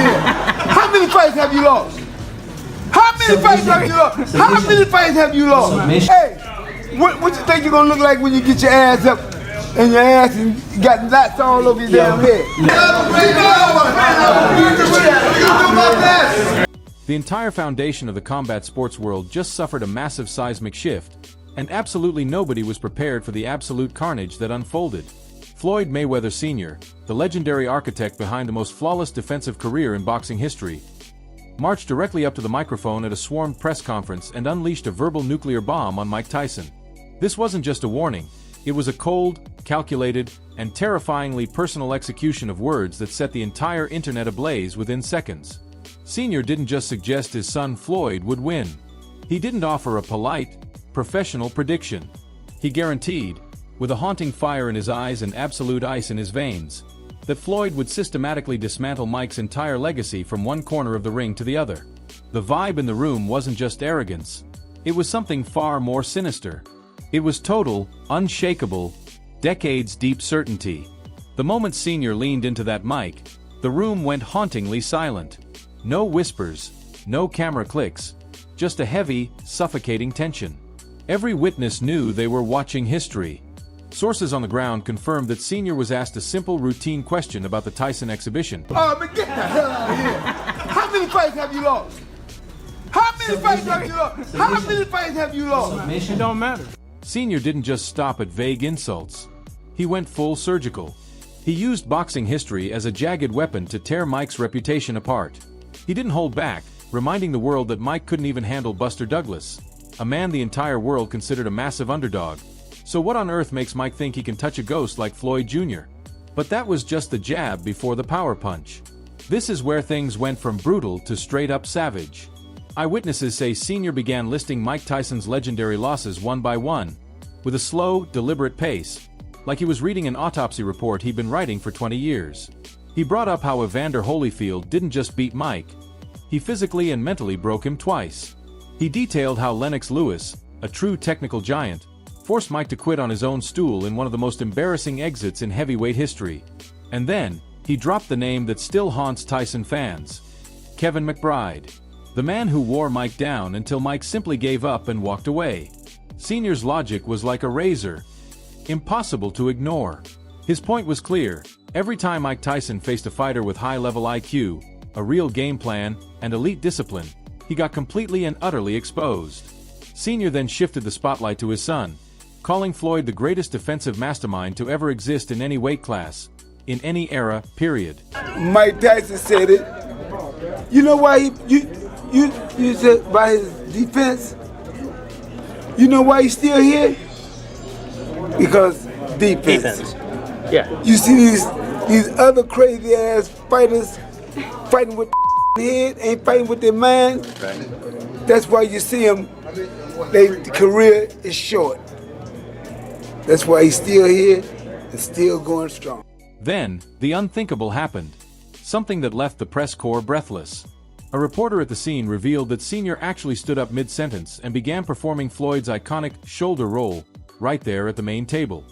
here. How many fights have you lost? How many fights have you lost? How many fights have you lost? Hey, what you think you're gonna look like when you get your ass up and your ass and got knots all over your damn head? The entire foundation of the combat sports world just suffered a massive seismic shift, and absolutely nobody was prepared for the absolute carnage that unfolded. Floyd Mayweather Sr., the legendary architect behind the most flawless defensive career in boxing history, marched directly up to the microphone at a swarmed press conference and unleashed a verbal nuclear bomb on Mike Tyson. This wasn't just a warning, it was a cold, calculated, and terrifyingly personal execution of words that set the entire internet ablaze within seconds. Sr. didn't just suggest his son Floyd would win. He didn't offer a polite, professional prediction. He guaranteed, with a haunting fire in his eyes and absolute ice in his veins, that Floyd would systematically dismantle Mike's entire legacy from one corner of the ring to the other. The vibe in the room wasn't just arrogance. It was something far more sinister. It was total, unshakable, decades-deep certainty. The moment Sr. leaned into that mic, the room went hauntingly silent. No whispers, no camera clicks, just a heavy, suffocating tension. Every witness knew they were watching history. Sources on the ground confirmed that Sr. was asked a simple, routine question about the Tyson exhibition. Oh, man, get the hell out of here. How many fights have you lost? How many fights have you lost? How many fights have you lost? It don't matter. Sr. didn't just stop at vague insults. He went full surgical. He used boxing history as a jagged weapon to tear Mike's reputation apart. He didn't hold back, reminding the world that Mike couldn't even handle Buster Douglas, a man the entire world considered a massive underdog. So what on earth makes Mike think he can touch a ghost like Floyd Jr.? But that was just the jab before the power punch. This is where things went from brutal to straight-up savage. Eyewitnesses say Sr. began listing Mike Tyson's legendary losses one by one, with a slow, deliberate pace, like he was reading an autopsy report he'd been writing for 20 years. He brought up how Evander Holyfield didn't just beat Mike, he physically and mentally broke him twice. He detailed how Lennox Lewis, a true technical giant, forced Mike to quit on his own stool in one of the most embarrassing exits in heavyweight history. And then, he dropped the name that still haunts Tyson fans: Kevin McBride. The man who wore Mike down until Mike simply gave up and walked away. Sr.'s logic was like a razor, impossible to ignore. His point was clear: every time Mike Tyson faced a fighter with high-level IQ, a real game plan, and elite discipline, he got completely and utterly exposed. Sr. then shifted the spotlight to his son, calling Floyd the greatest defensive mastermind to ever exist in any weight class, in any era, period. Mike Tyson said it. You know why you said by his defense? You know why he's still here? Because defense. Yeah. You see these other crazy ass fighters fighting with their head, ain't fighting with their mind. That's why you see them, their career is short. That's why he's still here and still going strong. Then, the unthinkable happened. Something that left the press corps breathless. A reporter at the scene revealed that Sr. actually stood up mid-sentence and began performing Floyd's iconic shoulder roll, right there at the main table.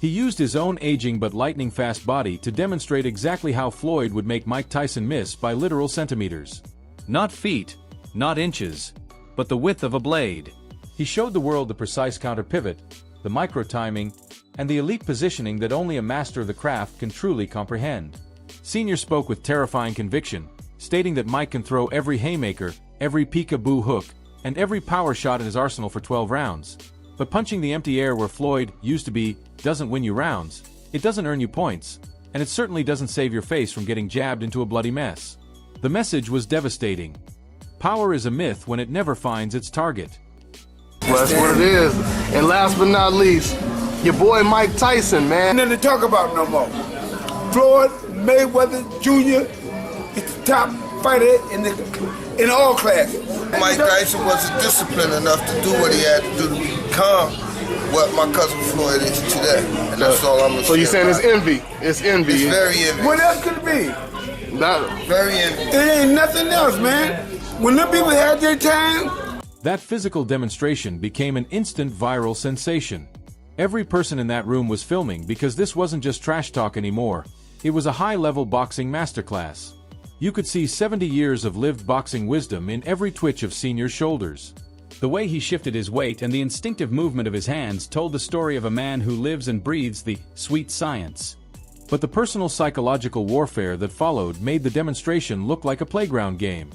He used his own aging but lightning-fast body to demonstrate exactly how Floyd would make Mike Tyson miss by literal centimeters. Not feet, not inches, but the width of a blade. He showed the world the precise counter-pivot, the micro-timing, and the elite positioning that only a master of the craft can truly comprehend. Sr. spoke with terrifying conviction, stating that Mike can throw every haymaker, every peekaboo hook, and every power shot in his arsenal for 12 rounds. But punching the empty air where Floyd used to be doesn't win you rounds, it doesn't earn you points, and it certainly doesn't save your face from getting jabbed into a bloody mess. The message was devastating. Power is a myth when it never finds its target. Well, that's what it is. And last but not least, your boy Mike Tyson, man. Nothing to talk about no more. Floyd Mayweather Jr. is the top fighter in all classes. Mike Tyson wasn't disciplined enough to do what he had to do to become what my cousin Floyd is today. And that's all I'm gonna say. So you're saying it's envy? It's envy. It's very envy. What else could it be? Very envy. It ain't nothing else, man. When them people had their time. That physical demonstration became an instant viral sensation. Every person in that room was filming because this wasn't just trash talk anymore. It was a high-level boxing masterclass. You could see 70 years of lived boxing wisdom in every twitch of Sr.'s shoulders. The way he shifted his weight and the instinctive movement of his hands told the story of a man who lives and breathes the sweet science. But the personal psychological warfare that followed made the demonstration look like a playground game.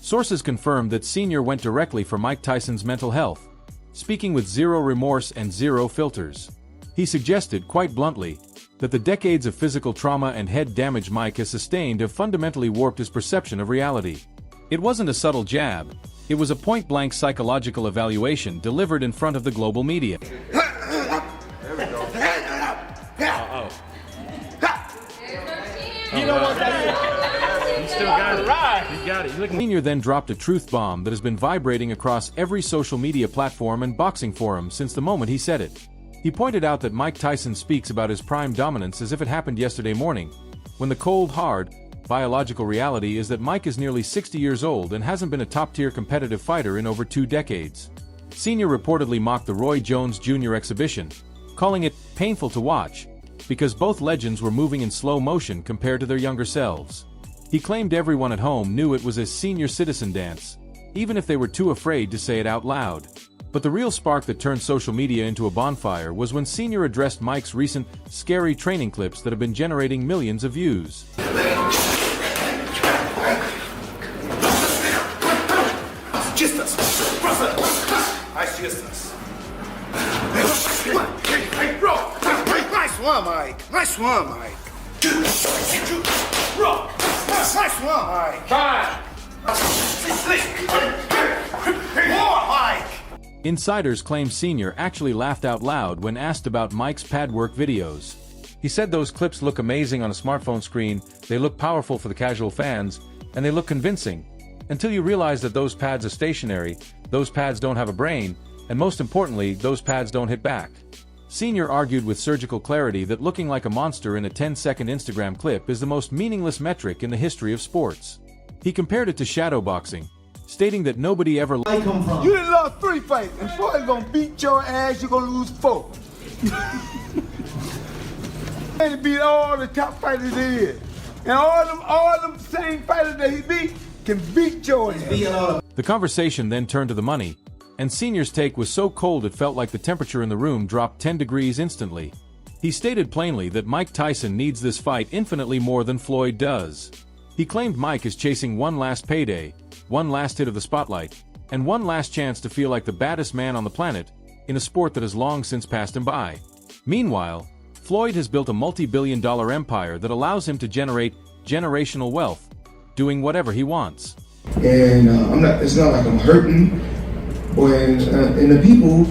Sources confirmed that Sr. went directly for Mike Tyson's mental health, speaking with zero remorse and zero filters. He suggested, quite bluntly, that the decades of physical trauma and head damage Mike has sustained have fundamentally warped his perception of reality. It wasn't a subtle jab. It was a point-blank psychological evaluation delivered in front of the global media. You know what that is? You still got it. Right. You got it. Sr. then dropped a truth bomb that has been vibrating across every social media platform and boxing forum since the moment he said it. He pointed out that Mike Tyson speaks about his prime dominance as if it happened yesterday morning, when the cold, hard, biological reality is that Mike is nearly 60 years old and hasn't been a top-tier competitive fighter in over 2 decades. Sr. reportedly mocked the Roy Jones Jr. exhibition, calling it painful to watch, because both legends were moving in slow motion compared to their younger selves. He claimed everyone at home knew it was a senior citizen dance, even if they were too afraid to say it out loud. But the real spark that turned social media into a bonfire was when Sr. addressed Mike's recent, scary training clips that have been generating millions of views. Nice one, Mike. Nice one, Mike. Nice one, Mike. More, Mike. Insiders claim Sr. actually laughed out loud when asked about Mike's pad work videos. He said those clips look amazing on a smartphone screen, they look powerful for the casual fans, and they look convincing. Until you realize that those pads are stationary, those pads don't have a brain, and most importantly, those pads don't hit back. Sr. argued with surgical clarity that looking like a monster in a 10-second Instagram clip is the most meaningless metric in the history of sports. He compared it to shadowboxing, stating that nobody ever... You done lost 3 fights, and Floyd gonna beat your ass, you're gonna lose 4. And beat all the top fighters there is. And all them same fighters that he beat can beat your ass. The conversation then turned to the money, and Sr.'s take was so cold it felt like the temperature in the room dropped 10 degrees instantly. He stated plainly that Mike Tyson needs this fight infinitely more than Floyd does. He claimed Mike is chasing one last payday, one last hit of the spotlight, and one last chance to feel like the baddest man on the planet, in a sport that has long since passed him by. Meanwhile, Floyd has built a multi-billion-dollar empire that allows him to generate generational wealth, doing whatever he wants. And it's not like I'm hurting, and the people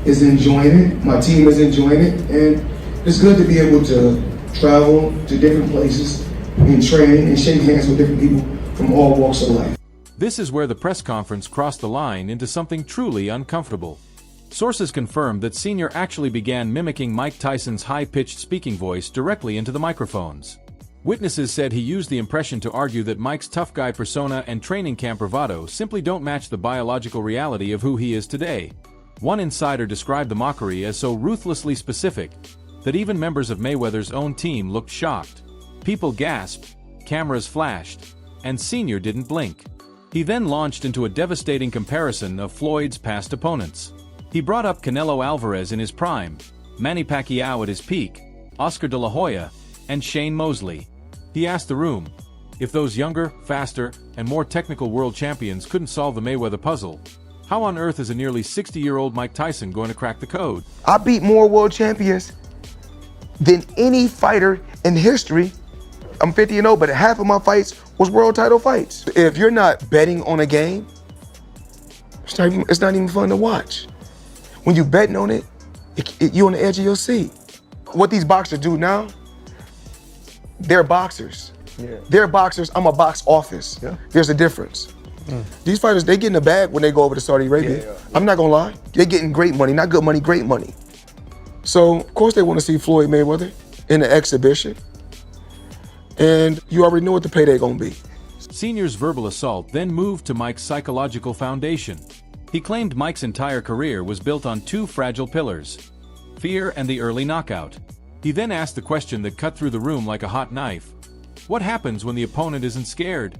is enjoying it, my team is enjoying it, and it's good to be able to travel to different places and train and shake hands with different people from all walks of life. This is where the press conference crossed the line into something truly uncomfortable. Sources confirmed that Sr. actually began mimicking Mike Tyson's high-pitched speaking voice directly into the microphones. Witnesses said he used the impression to argue that Mike's tough guy persona and training camp bravado simply don't match the biological reality of who he is today. One insider described the mockery as so ruthlessly specific that even members of Mayweather's own team looked shocked. People gasped, cameras flashed, and Sr. didn't blink. He then launched into a devastating comparison of Floyd's past opponents. He brought up Canelo Alvarez in his prime, Manny Pacquiao at his peak, Oscar de la Hoya, and Shane Mosley. He asked the room, if those younger, faster, and more technical world champions couldn't solve the Mayweather puzzle, how on earth is a nearly 60-year-old Mike Tyson going to crack the code? I beat more world champions than any fighter in history. I'm 50-0, but half of my fights was world title fights. If you're not betting on a game, it's not even fun to watch. When you betting on it, you're on the edge of your seat. What these boxers do now, they're boxers. Yeah. They're boxers, I'm a box office. Yeah. There's a difference. These fighters, they get in the bag when they go over to Saudi Arabia. Yeah. I'm not gonna lie, they're getting great money, not good money, great money. So, of course they wanna see Floyd Mayweather in the exhibition. And you already know what the payday gonna be. Sr.'s verbal assault then moved to Mike's psychological foundation. He claimed Mike's entire career was built on 2 fragile pillars: fear and the early knockout. He then asked the question that cut through the room like a hot knife. What happens when the opponent isn't scared?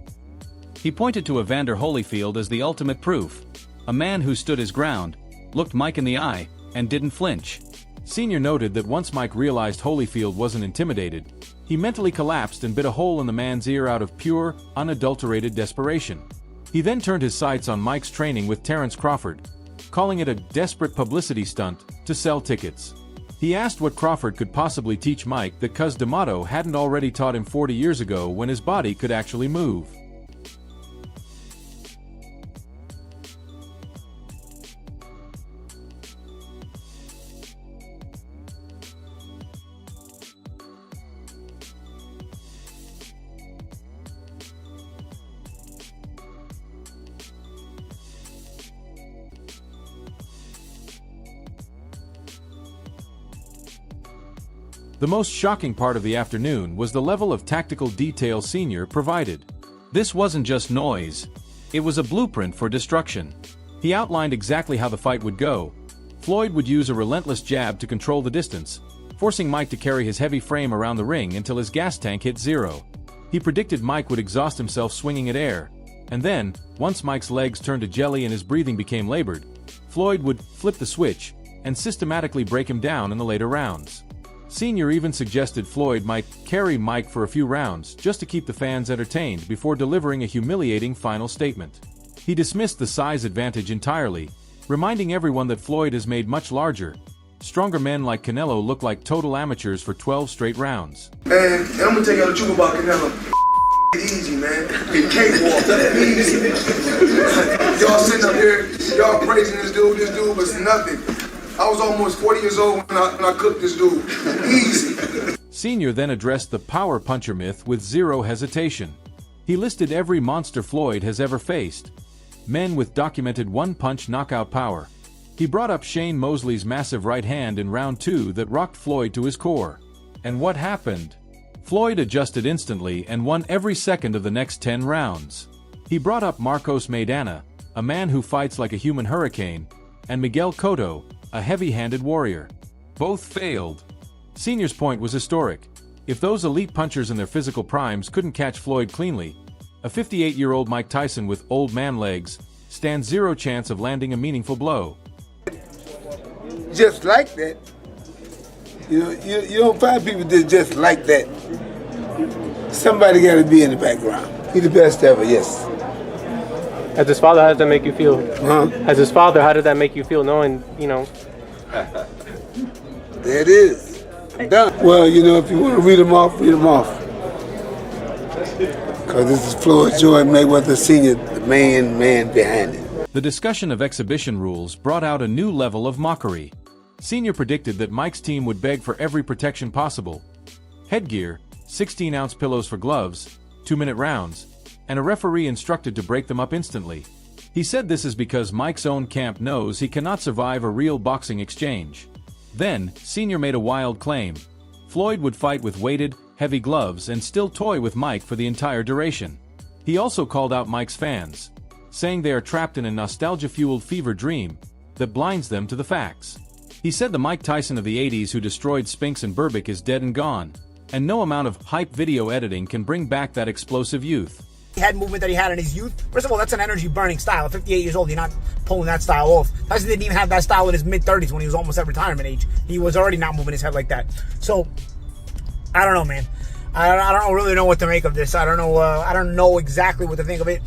He pointed to Evander Holyfield as the ultimate proof. A man who stood his ground, looked Mike in the eye, and didn't flinch. Sr. noted that once Mike realized Holyfield wasn't intimidated, he mentally collapsed and bit a hole in the man's ear out of pure, unadulterated desperation. He then turned his sights on Mike's training with Terrence Crawford, calling it a desperate publicity stunt to sell tickets. He asked what Crawford could possibly teach Mike that Cus D'Amato hadn't already taught him 40 years ago when his body could actually move. The most shocking part of the afternoon was the level of tactical detail Sr. provided. This wasn't just noise. It was a blueprint for destruction. He outlined exactly how the fight would go. Floyd would use a relentless jab to control the distance, forcing Mike to carry his heavy frame around the ring until his gas tank hit zero. He predicted Mike would exhaust himself swinging at air, and then, once Mike's legs turned to jelly and his breathing became labored, Floyd would flip the switch and systematically break him down in the later rounds. Sr. even suggested Floyd might carry Mike for a few rounds just to keep the fans entertained before delivering a humiliating final statement. He dismissed the size advantage entirely, reminding everyone that Floyd has made much larger, stronger men like Canelo look like total amateurs for 12 straight rounds. And I'm gonna tell y'all the truth about Canelo. Easy, man. It cakewalk. Easy. Y'all sitting up here, y'all praising this dude was nothing. I was almost 40 years old when I cooked this dude. Easy. Sr. then addressed the power puncher myth with zero hesitation. He listed every monster Floyd has ever faced, men with documented one-punch knockout power. He brought up Shane Mosley's massive right hand in round 2 that rocked Floyd to his core. And what happened? Floyd adjusted instantly and won every second of the next 10 rounds. He brought up Marcos Maidana, a man who fights like a human hurricane, and Miguel Cotto, a heavy-handed warrior. Both failed. Sr.'s point was historic. If those elite punchers in their physical primes couldn't catch Floyd cleanly, a 58-year-old Mike Tyson with old man legs stands zero chance of landing a meaningful blow. Just like that. You don't find people that just like that. Somebody got to be in the background. He's the best ever, yes. As his father, how did that make you feel? Huh? As his father, how did that make you feel knowing, There it is. I'm done. Well, if you want to read them off, read them off. Because this is Floyd Mayweather Sr., the main man behind it. The discussion of exhibition rules brought out a new level of mockery. Sr. predicted that Mike's team would beg for every protection possible. Headgear, 16-ounce pillows for gloves, 2-minute rounds, and a referee instructed to break them up instantly. He said this is because Mike's own camp knows he cannot survive a real boxing exchange. Then, Sr. made a wild claim. Floyd would fight with weighted, heavy gloves and still toy with Mike for the entire duration. He also called out Mike's fans, saying they are trapped in a nostalgia-fueled fever dream that blinds them to the facts. He said the Mike Tyson of the 80s who destroyed Spinks and Berbick is dead and gone, and no amount of hype video editing can bring back that explosive youth. He had movement that he had in his youth. First of all, that's an energy-burning style. At 58 years old, you're not pulling that style off. Tyson didn't even have that style in his mid-30s when he was almost at retirement age. He was already not moving his head like that. So, I don't know, man. I don't really know what to make of this. I don't know exactly what to think of it.